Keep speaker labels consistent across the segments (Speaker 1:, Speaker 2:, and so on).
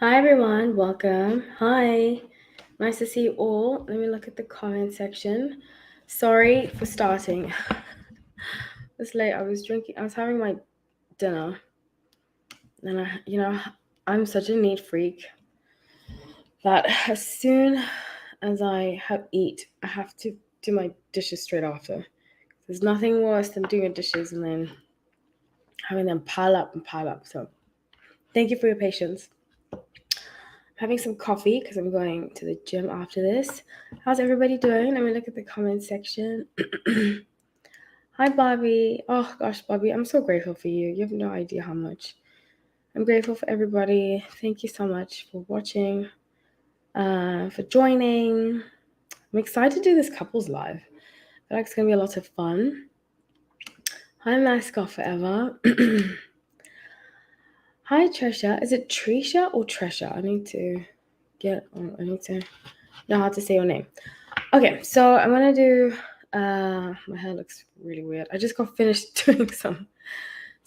Speaker 1: Hi everyone, welcome. Hi, nice to see you all. Let me look at the comment section. Sorry for starting. It's late. I was having my dinner, and I'm such a neat freak that as soon as I have eat, I have to do my dishes straight after. There's nothing worse than doing your dishes and then having them pile up and pile up. So, thank you for your patience. Having some coffee because I'm going to the gym after this. How's everybody doing? Let me look at the comment section. Hi, Bobby. Oh, gosh, Bobby, I'm so grateful for you. You have no idea how much. I'm grateful for everybody. Thank you so much for watching, for joining. I'm excited to do this couples live. I feel like it's going to be a lot of fun. Hi, Mascot Forever. Hi, Trisha. Is it Trisha or Trisha? I need to know how to say your name. Okay, so I'm gonna do. My hair looks really weird. I just got finished doing some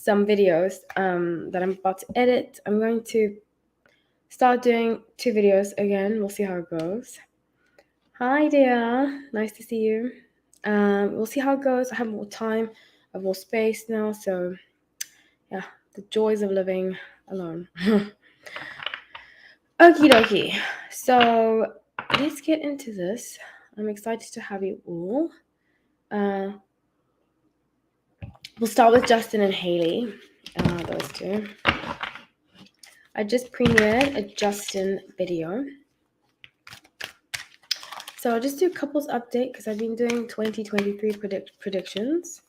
Speaker 1: videos that I'm about to edit. I'm going to start doing 2 videos again. We'll see how it goes. Hi, dear. Nice to see you. We'll see how it goes. I have more time. I have more space now. So, yeah, the joys of living alone. Okie dokie. So, let's get into this. I'm excited to have you all. We'll start with Justin and Hailey, those two. I just premiered a Justin video. So I'll just do a couples update because I've been doing 2023 predictions.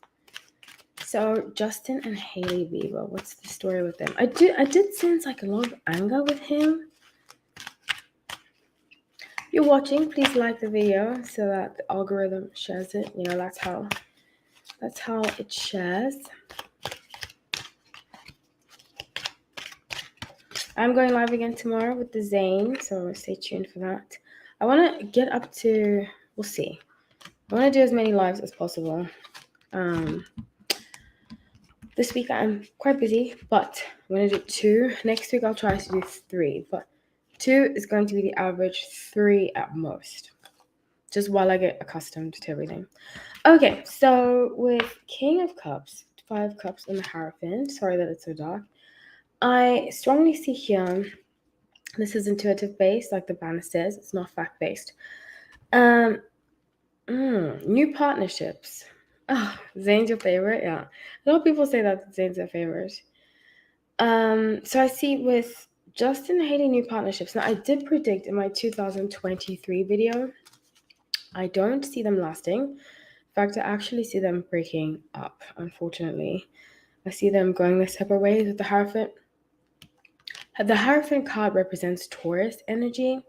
Speaker 1: So Justin and Hailey Bieber, what's the story with them? I did sense like a lot of anger with him. If you're watching, please like the video so that the algorithm shares it. You know, that's how it shares. I'm going live again tomorrow with the Zane, so stay tuned for that. I want to get up to, we'll see. I want to do as many lives as possible. This week I'm quite busy, but I'm going to do 2. Next week I'll try to do 3, but 2 is going to be the average, 3 at most. Just while I get accustomed to everything. Okay, so with King of Cups, 5 cups and the Hierophant, sorry that it's so dark, I strongly see here, this is intuitive based, like the banner says, it's not fact based. New partnerships. Oh, Zane's your favorite? Yeah. A lot of people say that Zane's their favorite. So I see with Justin and Hailey new partnerships. Now I did predict in my 2023 video, I don't see them lasting. In fact, I actually see them breaking up, unfortunately. I see them going their separate ways with the Hierophant. The Hierophant card represents Taurus energy,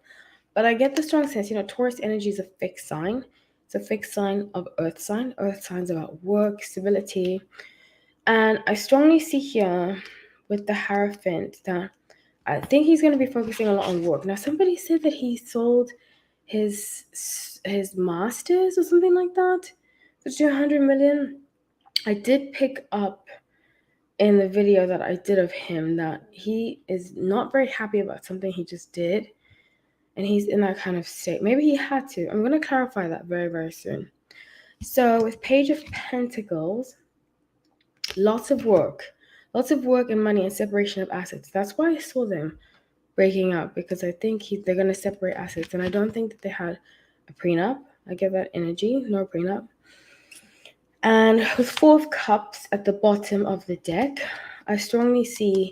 Speaker 1: but I get the strong sense, Taurus energy is a fixed sign. It's a fixed sign of Earth sign. Earth signs about work, stability. And I strongly see here with the Hierophant that I think he's going to be focusing a lot on work. Now, somebody said that he sold his masters or something like that for 200 million. I did pick up in the video that I did of him that he is not very happy about something he just did. And he's in that kind of state. Maybe he had to. I'm going to clarify that very, very soon. So with Page of Pentacles, lots of work and money and separation of assets. That's why I saw them breaking up, because I think they're going to separate assets. And I don't think that they had a prenup. I get that energy, no prenup. And with 4 of Cups at the bottom of the deck, I strongly see,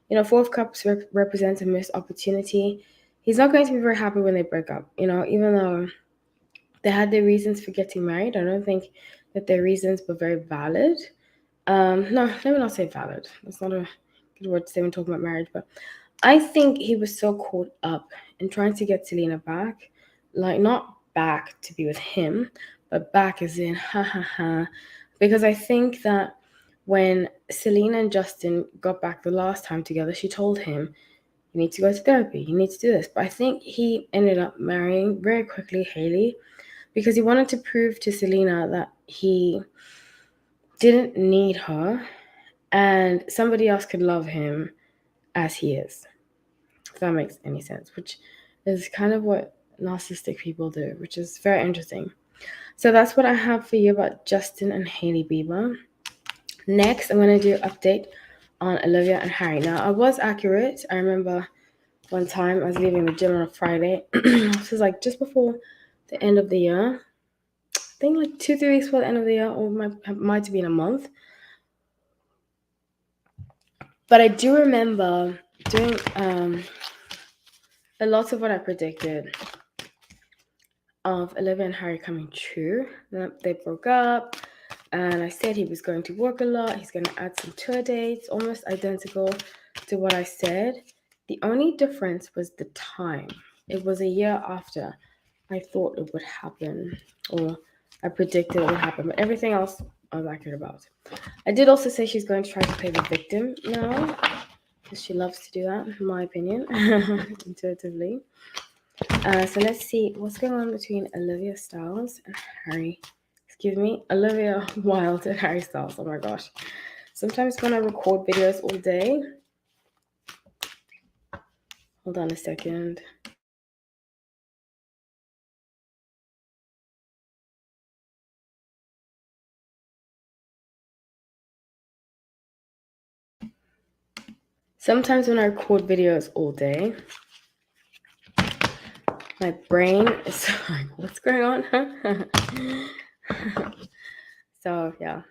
Speaker 1: 4 of Cups represents a missed opportunity. He's not going to be very happy when they break up, even though they had their reasons for getting married. I don't think that their reasons were very valid. No, let me not say valid. That's not a good word to say when talking about marriage, but I think he was so caught up in trying to get Selena back, like not back to be with him, but back as in ha ha ha. Because I think that when Selena and Justin got back the last time together, she told him, you need to go to therapy, you need to do this. But I think he ended up marrying very quickly Hailey because he wanted to prove to Selena that he didn't need her and somebody else could love him as he is. if that makes any sense, which is kind of what narcissistic people do, which is very interesting. So that's what I have for you about Justin and Hailey Bieber. Next, I'm going to do an update on Olivia and Harry. Now, I was accurate. I remember one time I was leaving the gym on a Friday. This was like just before the end of the year. I think like 2-3 weeks before the end of the year, or might have been a month. But I do remember doing a lot of what I predicted of Olivia and Harry coming true. They broke up, and I said he was going to work a lot. He's going to add some tour dates, almost identical to what I said. The only difference was the time. It was a year after I thought it would happen, or I predicted it would happen, but everything else I was accurate about. I did also say she's going to try to play the victim now, because she loves to do that, in my opinion, intuitively. So let's see what's going on between Olivia Styles and Olivia Wilde and Harry Styles. Oh my gosh. Sometimes when I record videos all day, hold on a second. Sometimes when I record videos all day, my brain is like, what's going on? So, yeah.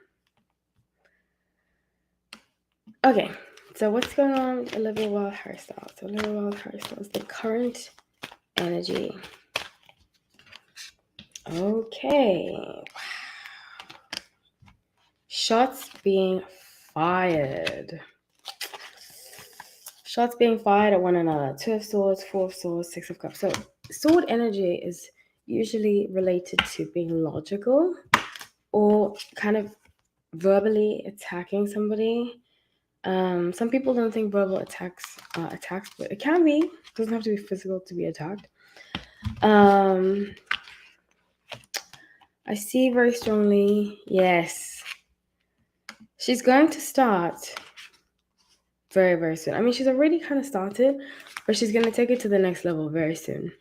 Speaker 1: Okay, so what's going on with Olivia Wilde hairstyles? So Olivia Wilde hairstyles, the current energy. Okay. Shots being fired. Shots being fired at one another. 2 of Swords, 4 of Swords, 6 of Cups. So sword energy is usually related to being logical or kind of verbally attacking somebody. Some people don't think verbal attacks, but it can be. It doesn't have to be physical to be attacked. I see very strongly, yes. She's going to start very, very soon. I mean, she's already kind of started, but she's going to take it to the next level very soon.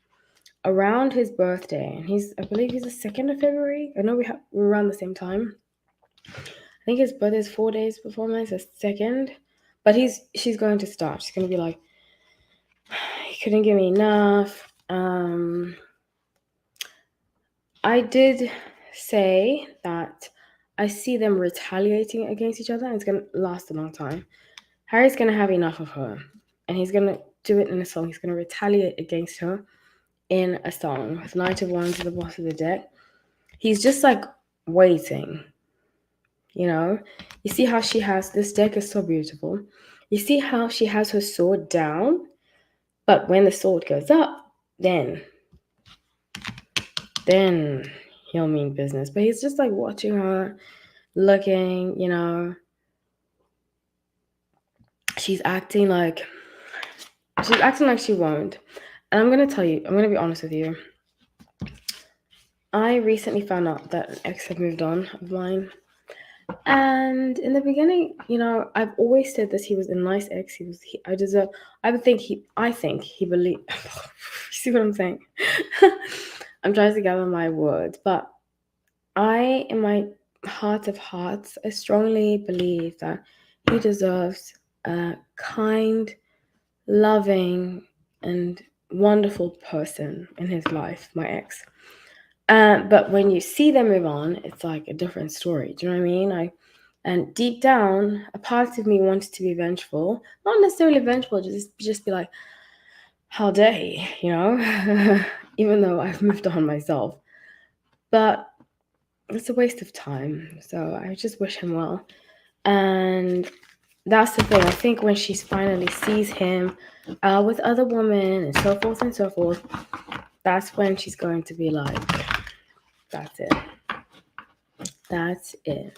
Speaker 1: Around his birthday, and I believe he's the 2nd of February. I know we're around the same time. I think his birthday is 4 days before mine, so 2nd. But she's going to start. She's going to be like, he couldn't give me enough. I did say that I see them retaliating against each other, and it's going to last a long time. Harry's going to have enough of her, and he's going to do it in a song. He's going to retaliate against her in a song with Knight of Wands at the bottom of the deck. He's just like waiting, you know? You see how this deck is so beautiful. You see how she has her sword down, but when the sword goes up, then he'll mean business. But he's just like watching her, looking, you know. She's acting like she won't. And I'm going to be honest with you. I recently found out that an ex had moved on of mine. And in the beginning, you know, I've always said this. He was a nice ex. I think he believed. See what I'm saying? I'm trying to gather my words. But in my heart of hearts, I strongly believe that he deserves a kind, loving, and wonderful person in his life, my ex. But when you see them move on, it's like a different story. Do you know what I mean? And deep down, a part of me wanted to be vengeful. Not necessarily vengeful, just be like, how dare he, you know? Even though I've moved on myself. But it's a waste of time. So I just wish him well. And that's the thing. I think when she finally sees him with other women and so forth, that's when she's going to be like, that's it. That's it.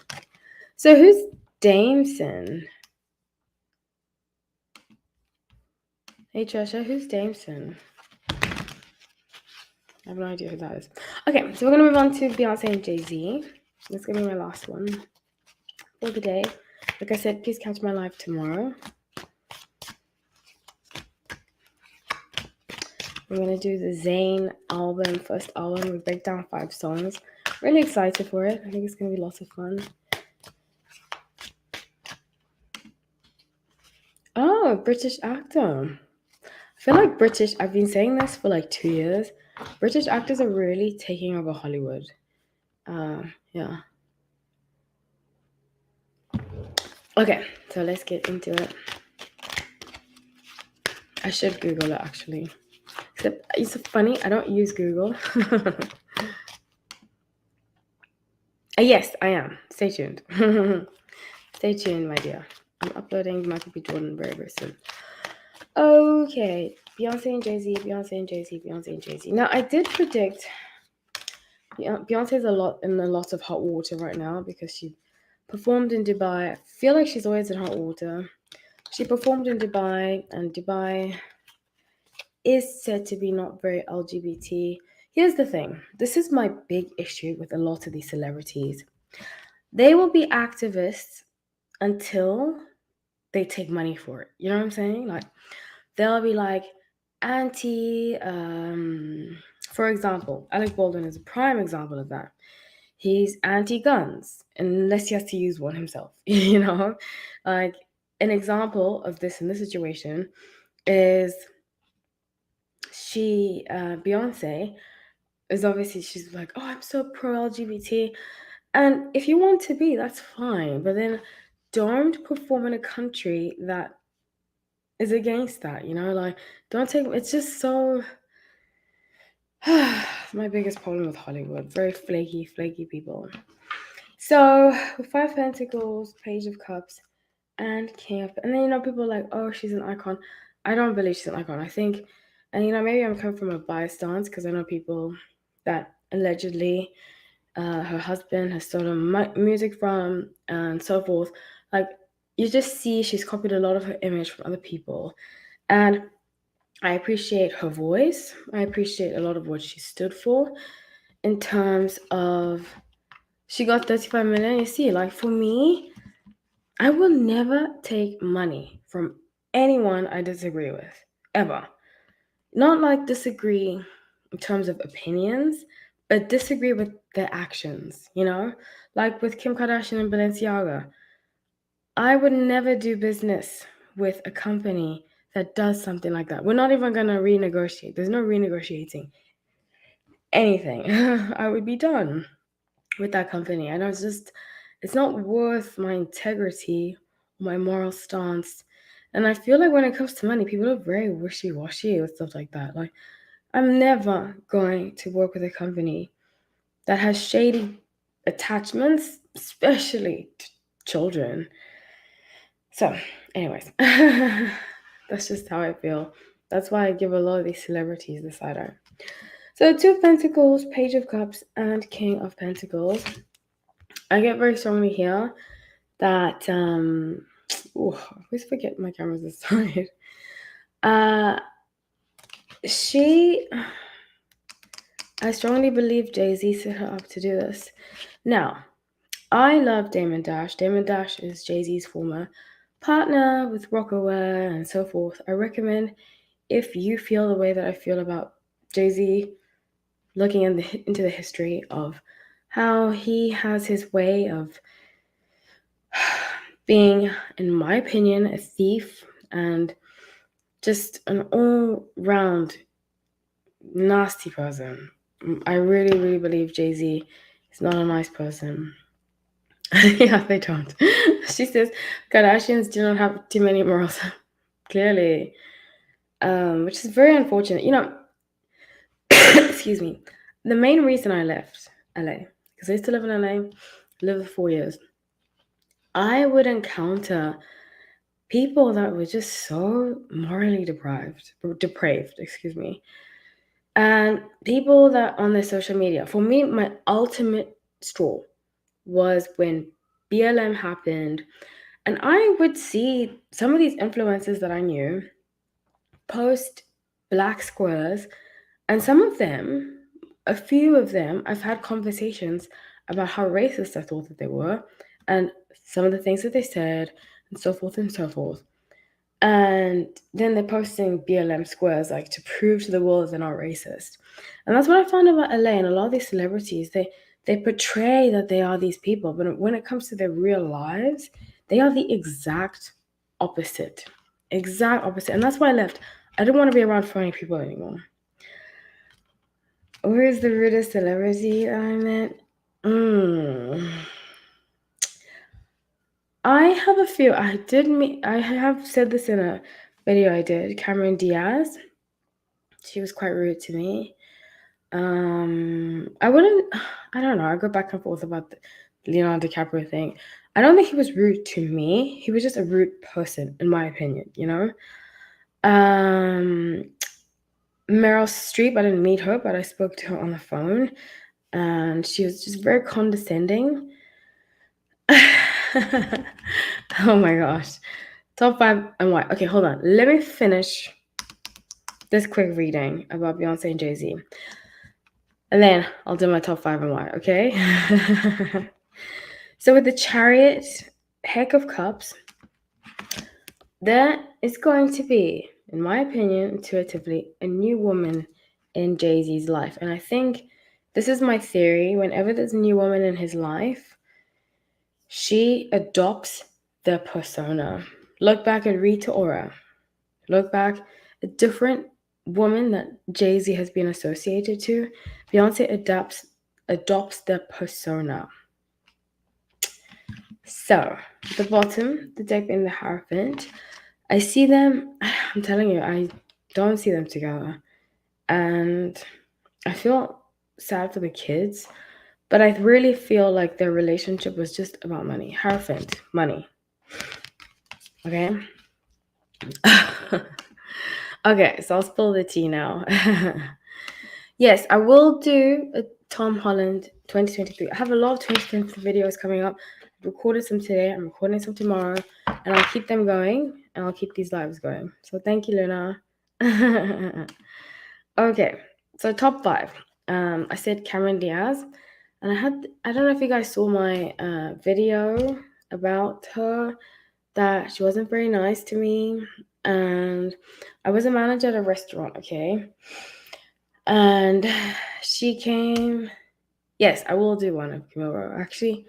Speaker 1: So who's Dameson? Hey Trisha, who's Dameson? I have no idea who that is. Okay, so we're gonna move on to Beyonce and Jay-Z. That's gonna be my last one for the day. Like I said, please catch my live tomorrow. I'm gonna do the Zayn album, first album. We break down 5 songs. Really excited for it. I think it's gonna be lots of fun. Oh, British actor. I feel like I've been saying this for like 2 years. British actors are really taking over Hollywood. Yeah. Okay, so let's get into it. I should Google it actually. Except it's funny, I don't use Google. Yes, I am. Stay tuned. Stay tuned, my dear. I'm uploading Michael B. Jordan very, very soon. Okay, Beyonce and Jay-Z, Beyonce and Jay-Z, Beyonce and Jay-Z. Now, I did predict Beyonce's in a lot of hot water right now because she performed in Dubai. I feel like she's always in hot water. She performed in Dubai, and Dubai is said to be not very LGBT. Here's the thing. This is my big issue with a lot of these celebrities. They will be activists until they take money for it. You know what I'm saying? Like, they'll be like for example, Alec Baldwin is a prime example of that. He's anti-guns unless he has to use one himself. You know, like an example of this in this situation is Beyonce is obviously, she's like, oh, I'm so pro LGBT, and if you want to be, that's fine, but then don't perform in a country that is against that. You know, like, don't take, it's just so my biggest problem with Hollywood, very flaky people. So with Five Pentacles, Page of Cups, and King of, and then people are like, oh, she's an icon. I don't believe she's an icon. I think, and maybe I'm coming from a biased stance because I know people that allegedly her husband has stolen music from and so forth. Like, you just see she's copied a lot of her image from other people, and I appreciate her voice. I appreciate a lot of what she stood for in terms of she got 35 million. You see, like, for me, I will never take money from anyone I disagree with, ever. Not like disagree in terms of opinions, but disagree with their actions, you know? Like with Kim Kardashian and Balenciaga. I would never do business with a company that does something like that. We're not even going to renegotiate. There's no renegotiating anything. I would be done with that company. And it's not worth my integrity, my moral stance. And I feel like when it comes to money, people are very wishy-washy with stuff like that. Like, I'm never going to work with a company that has shady attachments, especially to children. So, anyways, that's just how I feel. That's why I give a lot of these celebrities the side eye. So, Two of Pentacles, Page of Cups, and King of Pentacles. I get very strongly here that I always forget my camera's this side. I strongly believe Jay-Z set her up to do this. Now, I love Damon Dash. Damon Dash is Jay-Z's former partner with Rockaware and so forth. I recommend, if you feel the way that I feel about Jay-Z, looking into the history of how he has his way of being, in my opinion, a thief and just an all-round nasty person. I really, really believe Jay-Z is not a nice person. Yeah, they don't. She says Kardashians do not have too many morals. Clearly. Which is very unfortunate. Excuse me. The main reason I left LA, because I used to live in LA, lived for 4 years, I would encounter people that were just so morally depraved, excuse me. And people that on their social media, for me, my ultimate straw was when BLM happened. And I would see some of these influencers that I knew post black squares, and some of them, a few of them, I've had conversations about how racist I thought that they were, and some of the things that they said, and so forth and so forth. And then they're posting BLM squares like to prove to the world they're not racist. And that's what I found about LA and a lot of these celebrities. They portray that they are these people, but when it comes to their real lives, they are the exact opposite. Exact opposite. And that's why I left. I didn't want to be around funny people anymore. Where is the rudest celebrity that I met? I have a few. I have said this in a video I did. Cameron Diaz. She was quite rude to me. I don't know. I go back and forth about the Leonardo DiCaprio thing. I don't think he was rude to me. He was just a rude person, in my opinion, you know? Meryl Streep, I didn't meet her, but I spoke to her on the phone. And she was just very condescending. Oh my gosh. Top 5 and why. Okay, hold on. Let me finish this quick reading about Beyonce and Jay-Z. And then I'll do my top 5 and why, okay? So with the Chariot, Heck of Cups, there is going to be, in my opinion, intuitively, a new woman in Jay-Z's life. And I think this is my theory. Whenever there's a new woman in his life, she adopts the persona. Look back at Rita Ora. Look back, a different woman that Jay-Z has been associated to. Beyonce adopts the persona. So, at the bottom, the deck in the Hierophant, I see them, I'm telling you, I don't see them together. And I feel sad for the kids, but I really feel like their relationship was just about money. Hierophant, money. Okay? Okay, so I'll spill the tea now. Yes, I will do a Tom Holland 2023. I have a lot of 2023 videos coming up. I've recorded some today, I'm recording some tomorrow, and I'll keep them going, and I'll keep these lives going. So thank you, Luna. Okay, so top 5. I said Cameron Diaz, and I don't know if you guys saw my video about her, that she wasn't very nice to me. And I was a manager at a restaurant, okay? And she came. Yes, I will do one of Camille Rowe. Actually,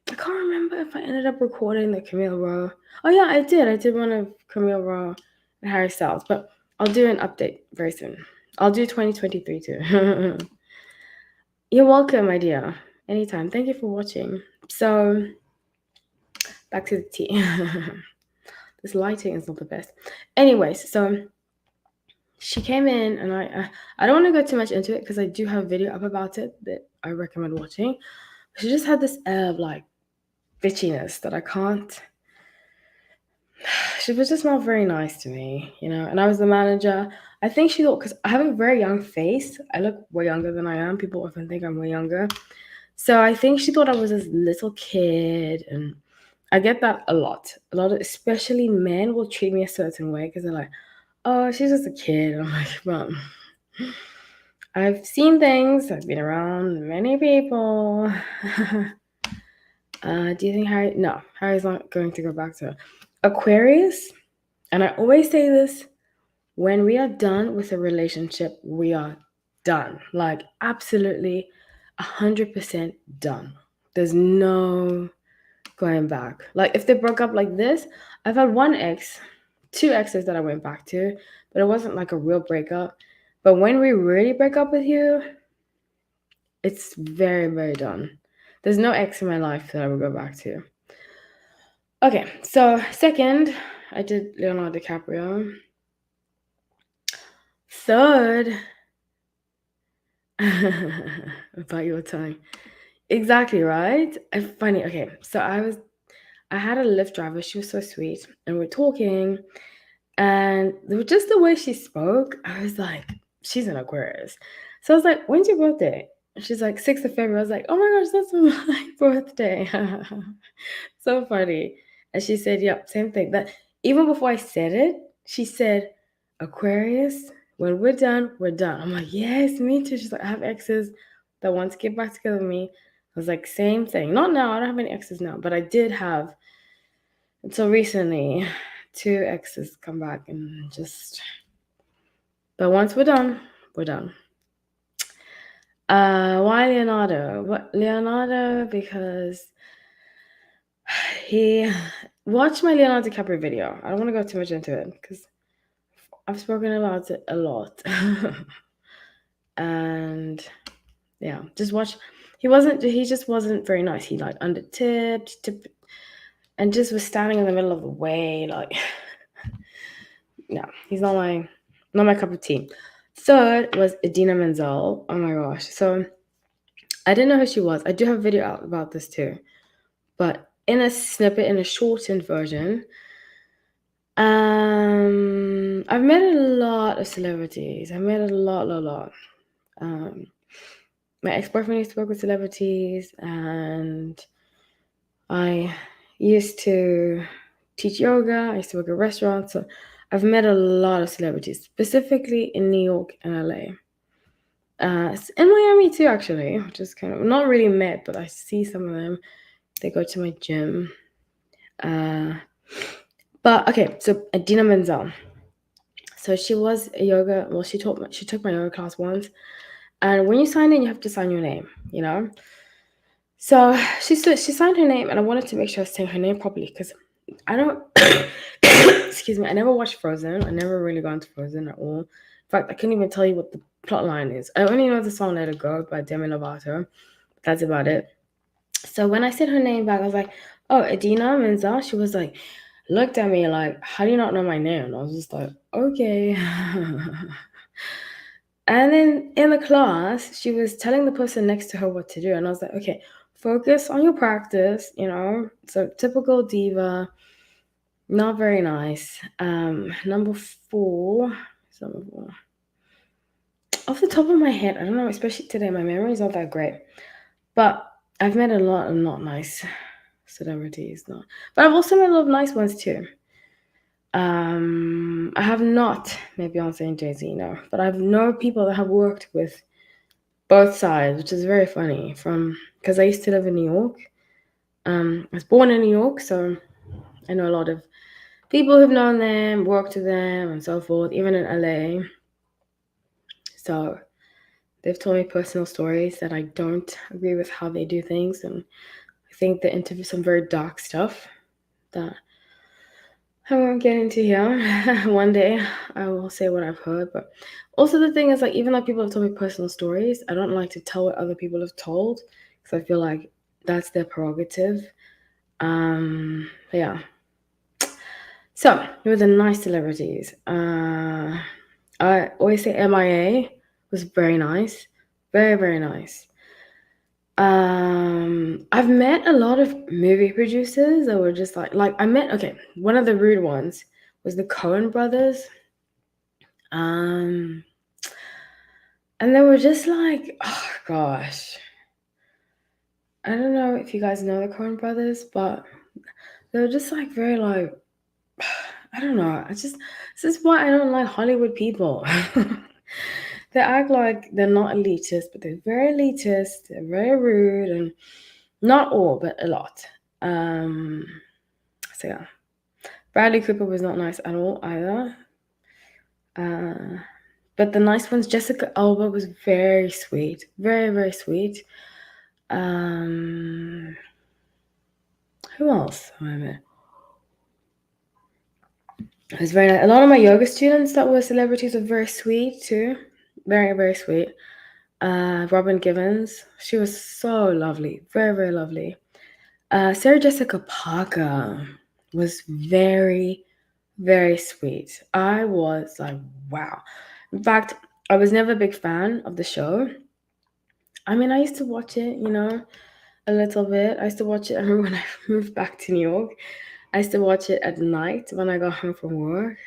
Speaker 1: I can't remember if I ended up recording the Camille Rowe. Oh yeah, I did. I did one of Camille Rowe and Harry Styles, but I'll do an update very soon. I'll do 2023 too. You're welcome, my dear. Anytime. Thank you for watching. So, back to the tea. This lighting is not the best. Anyways, so she came in, and I don't want to go too much into it because I do have a video up about it that I recommend watching. She just had this air of like bitchiness that I can't. She was just not very nice to me, you know. And I was the manager. I think she thought, because I have a very young face, I look way younger than I am. People often think I'm way younger. So I think she thought I was this little kid, and I get that a lot. A lot of, especially men will treat me a certain way because they're like, oh, she's just a kid. I'm like, but I've seen things. I've been around many people. Do you think Harry? No, Harry's not going to go back to her. Aquarius, and I always say this, when we are done with a relationship, we are done. Like, absolutely 100% done. There's no going back. Like, if they broke up like this, I've had two exes that I went back to, but it wasn't like a real breakup. But when we really break up with you, it's very, very done. There's no ex in my life that I would go back to. Okay, so second, I did Leonardo DiCaprio. Third, about your time. Exactly, right? Funny. Okay, so I had a Lyft driver. She was so sweet, and we're talking, and just the way she spoke, I was like, she's an Aquarius. So I was like, when's your birthday? And she's like, 6th of February. I was like, oh my gosh, that's my birthday. So funny. And she said, yep, same thing. That even before I said it, she said, Aquarius, when we're done, we're done. I'm like, yes, me too. She's like, I have exes that want to get back together with me. I was like, same thing. Not now. I don't have any exes now, but I did have until recently 2 exes come back and just. But once we're done, we're done. Why Leonardo? What Leonardo? Because he watched my Leonardo DiCaprio video. I don't want to go too much into it because I've spoken about it a lot. And yeah, just watch. He just wasn't very nice. He like undertipped, and just was standing in the middle of the way. Like, no, he's not my cup of tea. Third was Idina Menzel. Oh my gosh. So I didn't know who she was. I do have a video out about this too. But in a snippet, in a shortened version, I've met a lot of celebrities. I met a lot. My ex-boyfriend used to work with celebrities, and I used to teach yoga. I used to work at restaurants. So I've met a lot of celebrities, specifically in New York and LA. In Miami too, actually, which is kind of not really met, but I see some of them. They go to my gym. But okay, so Idina Menzel. So she was a yoga. Well, she took my yoga class once, and when you sign in, you have to sign your name. You know. So she signed her name, and I wanted to make sure I was saying her name properly because I don't. Excuse me. I never watched Frozen. I never really got into Frozen at all. In fact, I couldn't even tell you what the plot line is. I only know the song "Let It Go" by Demi Lovato. That's about it. So when I said her name back, I was like, "Oh, Idina Menzel." She was like, looked at me like, "How do you not know my name?" And I was just like, "Okay." And then in the class, she was telling the person next to her what to do, and I was like, "Okay, focus on your practice." So typical diva, not very nice. Number four. Off the top of my head, I don't know. Especially today, my memory is not that great. But I've met a lot of not nice celebrities, but I've also met a lot of nice ones too. I have not met Beyonce and Jay-Z, no, but I've known people that have worked with both sides, which is very funny. Because I used to live in New York. I was born in New York, so I know a lot of people who've known them, worked with them, and so forth. Even in LA, so they've told me personal stories that I don't agree with how they do things, and I think they interview some very dark stuff that I won't get into here. One day I will say what I've heard, but also the thing is, like, even though people have told me personal stories, I don't like to tell what other people have told because I feel like that's their prerogative. Yeah. So there were the nice celebrities. I always say MIA was very nice, very very nice. I've met a lot of movie producers that were just like I met one of the rude ones was the Coen brothers. And they were just like, oh gosh. I don't know if you guys know the Coen brothers, but they were just like very like I don't know. This is why I don't like Hollywood people. They act like they're not elitist, but they're very elitist, they're very rude, and not all, but a lot. So yeah. Bradley Cooper was not nice at all either. But the nice ones, Jessica Alba was very sweet. Very, very sweet. Who else have I met? It was very nice. A lot of my yoga students that were celebrities were very sweet too. Very, very sweet. Robin Givens, she was so lovely. Very, very lovely. Sarah Jessica Parker was very, very sweet. I was like, wow. In fact, I was never a big fan of the show. I mean, I used to watch it, a little bit. I used to watch it. I remember when I moved back to New York, I used to watch it at night when I got home from work.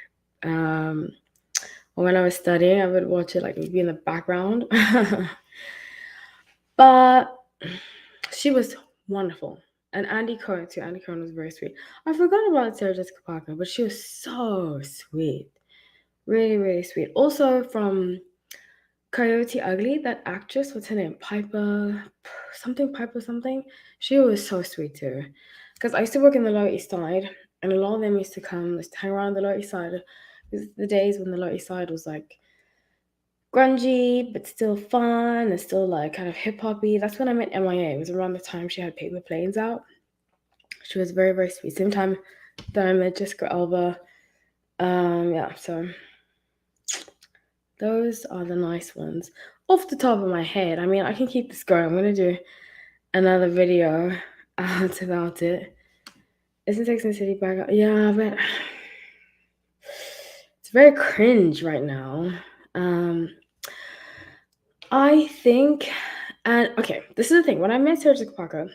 Speaker 1: Or when I was studying, I would watch it like maybe in the background. But she was wonderful. And Andy Cohen too. Andy Cohen was very sweet. I forgot about Sarah Jessica Parker, but she was so sweet. Really, really sweet. Also from Coyote Ugly, that actress, what's her name? Piper something. She was so sweet too. Because I used to work in the Lower East Side, and a lot of them used to come, used to hang around the Lower East Side. It was the days when the Lower East Side was like grungy, but still fun and still like kind of hip hoppy. That's when I met MIA. It was around the time she had Paper Planes out. She was very, very sweet. Same time that I met Jessica Alba. Yeah, so those are the nice ones. Off the top of my head, I mean, I can keep this going. I'm gonna do another video about it. Isn't Sex and the City back up? Yeah, but it's very cringe right now. I think, and okay, this is the thing. When I met Sarah Jessica Parker,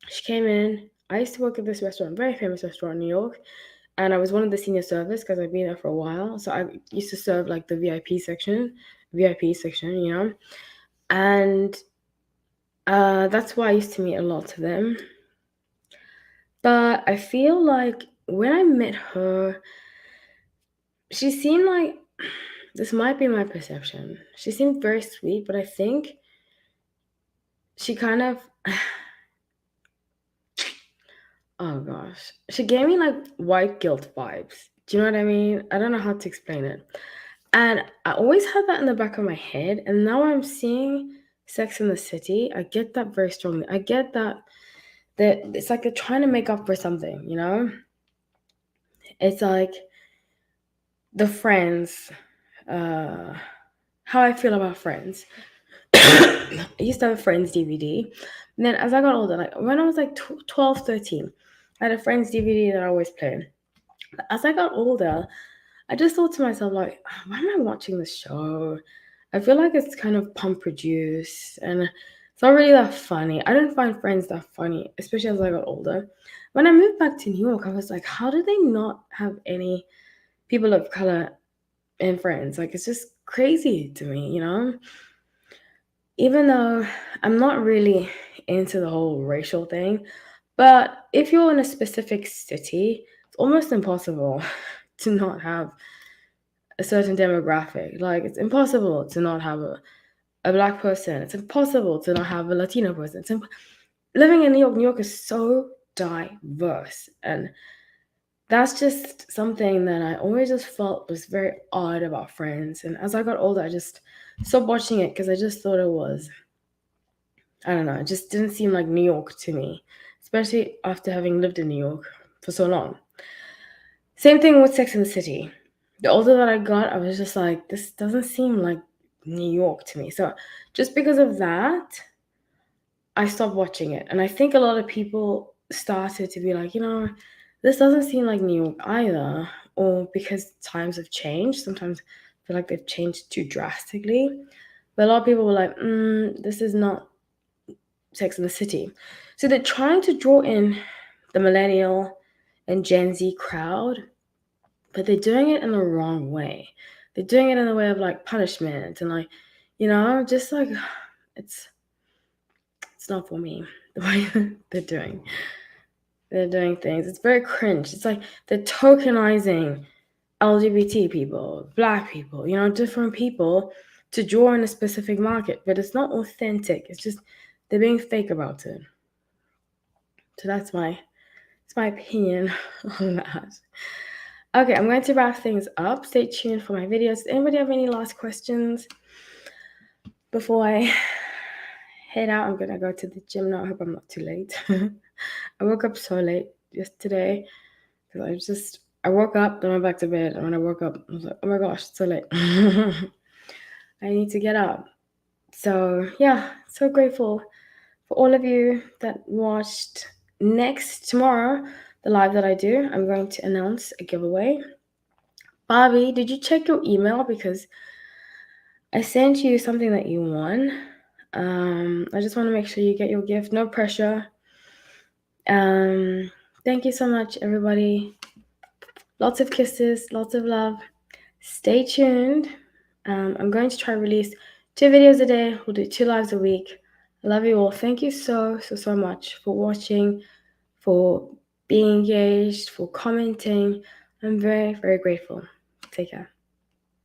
Speaker 1: she came in. I used to work at this restaurant, very famous restaurant in New York, and I was one of the senior servers because I'd been there for a while. So I used to serve like the VIP section, you know, and that's why I used to meet a lot of them. But I feel like when I met her, she seemed like, this might be my perception. She seemed very sweet, but I think she kind of, oh gosh, she gave me like white guilt vibes. Do you know what I mean? I don't know how to explain it. And I always had that in the back of my head. And now I'm seeing Sex in the City. I get that very strongly. I get that it's like they're trying to make up for something, you know? It's like the Friends, how I feel about Friends. I used to have a Friends DVD. And then as I got older, like when I was like 12, 13, I had a Friends DVD that I always played. As I got older, I just thought to myself, like, why am I watching this show? I feel like it's kind of pump produced and it's not really that funny. I don't find Friends that funny, especially as I got older. When I moved back to New York, I was like, how do they not have any people of color in Friends? Like, it's just crazy to me, you know? Even though I'm not really into the whole racial thing, but if you're in a specific city, it's almost impossible to not have a certain demographic. Like, it's impossible to not have a black person. It's impossible to not have a Latino person. Living in New York is so diverse. And that's just something that I always just felt was very odd about Friends. And as I got older, I just stopped watching it because I just thought it was, I don't know, it just didn't seem like New York to me, especially after having lived in New York for so long. Same thing with Sex and the City. The older that I got, I was just like, this doesn't seem like New York to me. So just because of that, I stopped watching it. And I think a lot of people started to be like, you know, this doesn't seem like New York either. Or because times have changed. Sometimes I feel like they've changed too drastically. But a lot of people were like, this is not Sex and the City. So they're trying to draw in the millennial and Gen Z crowd, but they're doing it in the wrong way. They're doing it in the way of like punishment and like, you know, just like it's not for me the way they're doing things. It's very cringe. It's like they're tokenizing LGBT people, black people, you know, different people to draw in a specific market, but it's not authentic. It's just they're being fake about it. So that's my opinion on that. Okay, I'm going to wrap things up. Stay tuned for my videos. Does anybody have any last questions before I head out? I'm gonna go to the gym now. I hope I'm not too late. I woke up so late yesterday because I woke up, then went back to bed, and when I woke up, I was like, oh my gosh, it's so late. I need to get up. So yeah, so grateful for all of you that watched. Tomorrow, the live that I do, I'm going to announce a giveaway. Bobby, did you check your email? Because I sent you something that you won. I just want to make sure you get your gift. No pressure. Thank you so much, everybody. Lots of kisses, lots of love. Stay tuned. I'm going to try to release 2 videos a day. We'll do 2 lives a week. I love you all. Thank you so much for watching, for being engaged, for commenting. I'm very, very grateful. Take care.